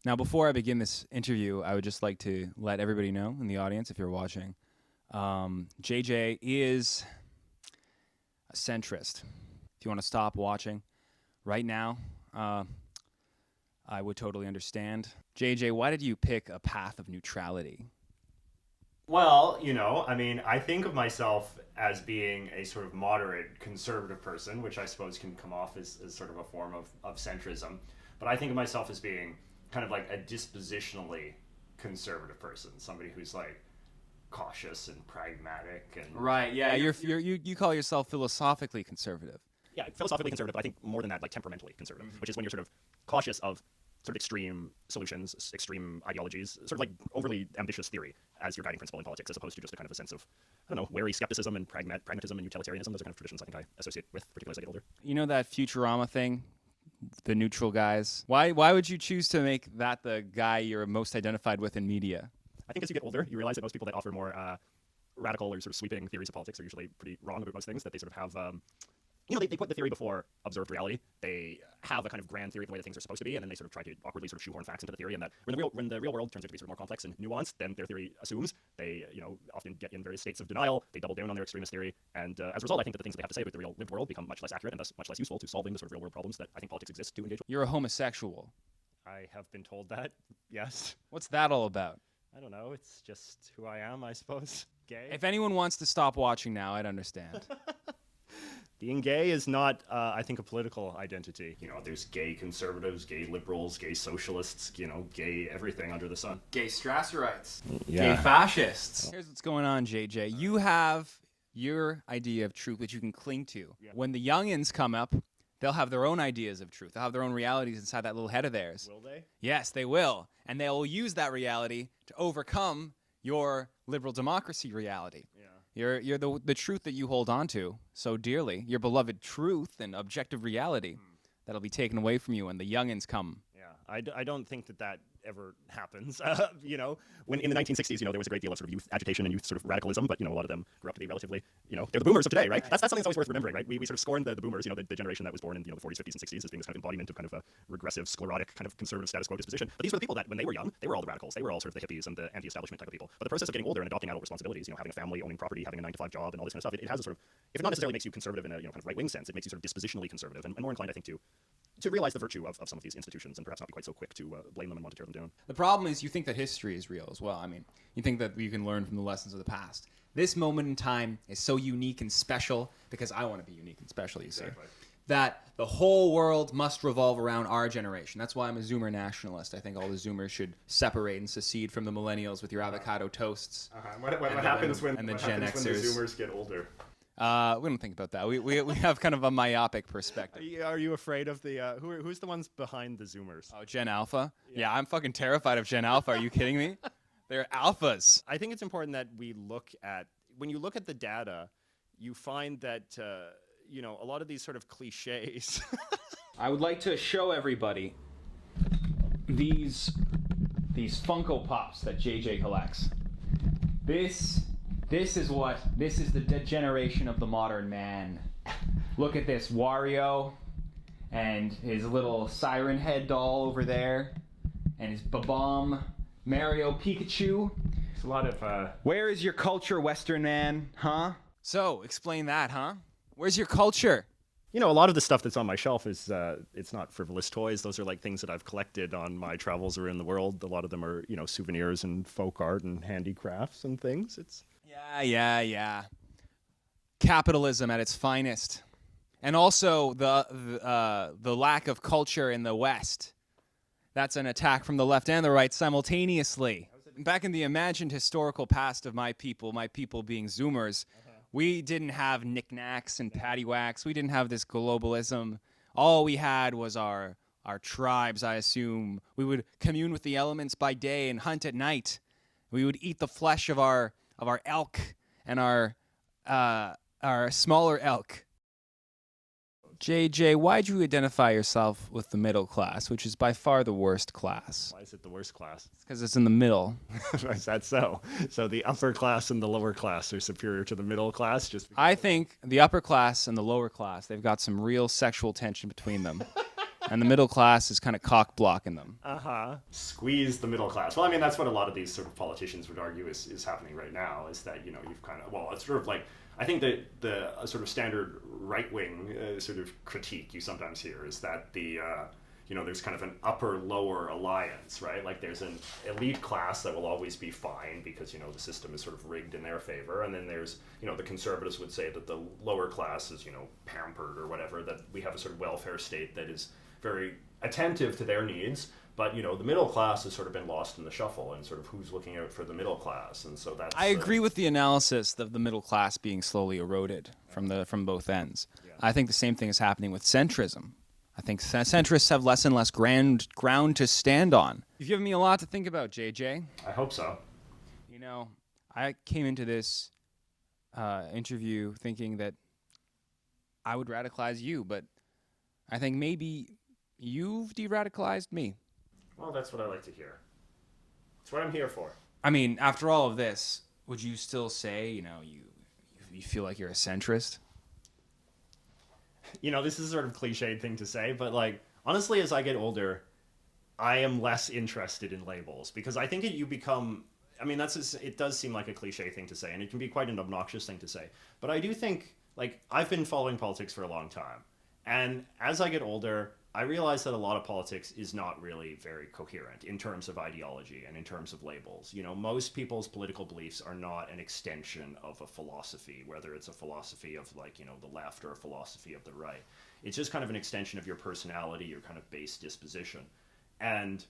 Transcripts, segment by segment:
Now, before I begin this interview, I would just like to let everybody know in the audience, if you're watching, JJ is a centrist. If you want to stop watching right now, I would totally understand. JJ, why did you pick a path of neutrality? Well, I think of myself as being a sort of moderate conservative person, which I suppose can come off as sort of a form of centrism. But I think of myself as being kind of like a dispositionally conservative person, somebody who's like cautious and pragmatic and Right. Yeah. You call yourself philosophically conservative. yeah, philosophically conservative, but I think more than that, like temperamentally conservative, which is when you're sort of cautious of sort of extreme solutions, extreme ideologies, sort of like overly ambitious theory as your guiding principle in politics, as opposed to just a kind of a sense of, I don't know, wary skepticism and pragmatism and utilitarianism. Those are kind of traditions I think I associate with, particularly as I get older. You know that Futurama thing, the neutral guys. Why would you choose to make that the guy you're most identified with in media? I think as you get older, you realize that most people that offer more radical or sort of sweeping theories of politics are usually pretty wrong about most things, that they sort of have they put the theory before observed reality. They have a kind of grand theory of the way that things are supposed to be, and then they sort of try to awkwardly sort of shoehorn facts into the theory. And that when the real world turns out to be sort of more complex and nuanced than their theory assumes, they often get in various states of denial. They double down on their extremist theory, and as a result, I think that the things that they have to say about the real lived world become much less accurate and thus much less useful to solving the sort of real world problems that I think politics exists to engage with. You're a homosexual. I have been told that. Yes. What's that all about? I don't know. It's just who I am, I suppose. Gay. If anyone wants to stop watching now, I'd understand. Being gay is not, I think, a political identity. There's gay conservatives, gay liberals, gay socialists, gay everything under the sun. Gay Strasserites. Yeah. Gay fascists. Here's what's going on, JJ. You have your idea of truth which you can cling to. Yeah. When the youngins come up, they'll have their own ideas of truth. They'll have their own realities inside that little head of theirs. Will they? Yes, they will. And they'll use that reality to overcome your liberal democracy reality. Yeah. You're the truth that you hold on to so dearly, your beloved truth and objective reality that'll be taken away from you when the youngins come. Yeah, I don't think that ever happens. When in the 1960s, there was a great deal of sort of youth agitation and youth sort of radicalism, but a lot of them grew up to be relatively, they're the boomers of today, right? That's something that's always worth remembering, right? We sort of scorn the boomers, the generation that was born in the 40s, 50s, and 60s as being this kind of embodiment of kind of a regressive, sclerotic kind of conservative status quo disposition. But these were the people that when they were young, they were all the radicals. They were all sort of the hippies and the anti-establishment type of people. But the process of getting older and adopting adult responsibilities, having a family, owning property, having a 9-to-5 job, and all this kind of stuff, it has a sort of, if it not necessarily makes you conservative in a kind of right-wing sense, it makes you sort of dispositionally conservative and more inclined, I think, to realize the virtue of some of these institutions and perhaps not be quite so quick to blame them and want to tear them down. The problem is you think that history is real as well. I mean, you think that you can learn from the lessons of the past. This moment in time is so unique and special because I want to be unique and special, you see. That the whole world must revolve around our generation. That's why I'm a Zoomer nationalist. I think all the Zoomers should separate and secede from the millennials with your avocado toasts. What happens when the the Gen-Xers. Zoomers get older? We don't think about that. We have kind of a myopic perspective. Are you afraid of the who's the ones behind the Zoomers? Oh, Gen Alpha? Yeah, I'm fucking terrified of Gen Alpha. Are you kidding me? They're alphas. I think it's important that when you look at the data, you find that a lot of these sort of cliches. I would like to show everybody these Funko Pops that JJ collects. This is the degeneration of the modern man. Look at this Wario and his little siren head doll over there and his Babam Mario Pikachu. It's a lot of Where is your culture, Western man? Huh? So, explain that, huh? Where's your culture? a lot of the stuff that's on my shelf is it's not frivolous toys. Those are like things that I've collected on my travels around the world. A lot of them are souvenirs and folk art and handicrafts and things. It's Yeah. Capitalism at its finest. And also the lack of culture in the West. That's an attack from the left and the right simultaneously. Back in the imagined historical past of my people being Zoomers, we didn't have knickknacks and paddywhacks. We didn't have this globalism. All we had was our tribes, I assume. We would commune with the elements by day and hunt at night. We would eat the flesh of our elk and our smaller elk. JJ, why'd you identify yourself with the middle class, which is by far the worst class? Why is it the worst class? It's because it's in the middle. Is that so? So the upper class and the lower class are superior to the middle class? I think the upper class and the lower class, they've got some real sexual tension between them. and the middle class is kind of cock blocking them. Squeeze the middle class. Well, I mean, that's what a lot of these sort of politicians would argue is happening right now, is that, you know, you've kind of, well, it's sort of like, I think that the sort of standard right-wing sort of critique you sometimes hear is that the, you know, there's kind of an upper-lower alliance, right? Like there's an elite class that will always be fine because, you know, the system is sort of rigged in their favor. And then there's, you know, the conservatives would say that the lower class is, you know, pampered or whatever, that we have a sort of welfare state that is very attentive to their needs. But, you know, the middle class has sort of been lost in the shuffle, and sort of who's looking out for the middle class. And so that's... I agree with the analysis of the middle class being slowly eroded from both ends. Yeah. I think the same thing is happening with centrism. I think centrists have less and less ground to stand on. You've given me a lot to think about, JJ. I hope so. You know, I came into this interview thinking that I would radicalize you, but I think maybe you've de-radicalized me. Well, that's what I like to hear. It's what I'm here for. I mean, after all of this, would you still say, you know, you feel like you're a centrist? You know, this is a sort of cliched thing to say, but like, honestly, as I get older, I am less interested in labels, because I think you become, I mean, it does seem like a cliche thing to say, and it can be quite an obnoxious thing to say, but I do think, like, I've been following politics for a long time, and as I get older, I realize that a lot of politics is not really very coherent in terms of ideology and in terms of labels. You know, most people's political beliefs are not an extension of a philosophy, whether it's a philosophy of, like, you know, the left or a philosophy of the right. It's just kind of an extension of your personality, your kind of base disposition. And,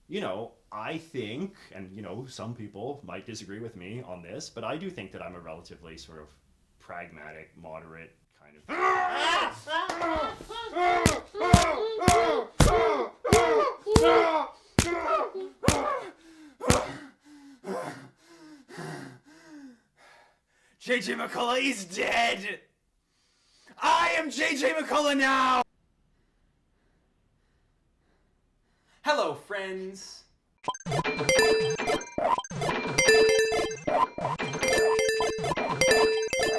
you know, I think, and, you know, some people might disagree with me on this, but I do think that I'm a relatively sort of pragmatic, moderate kind of... JJ McCullough is dead! I am JJ McCullough now! Hello, friends.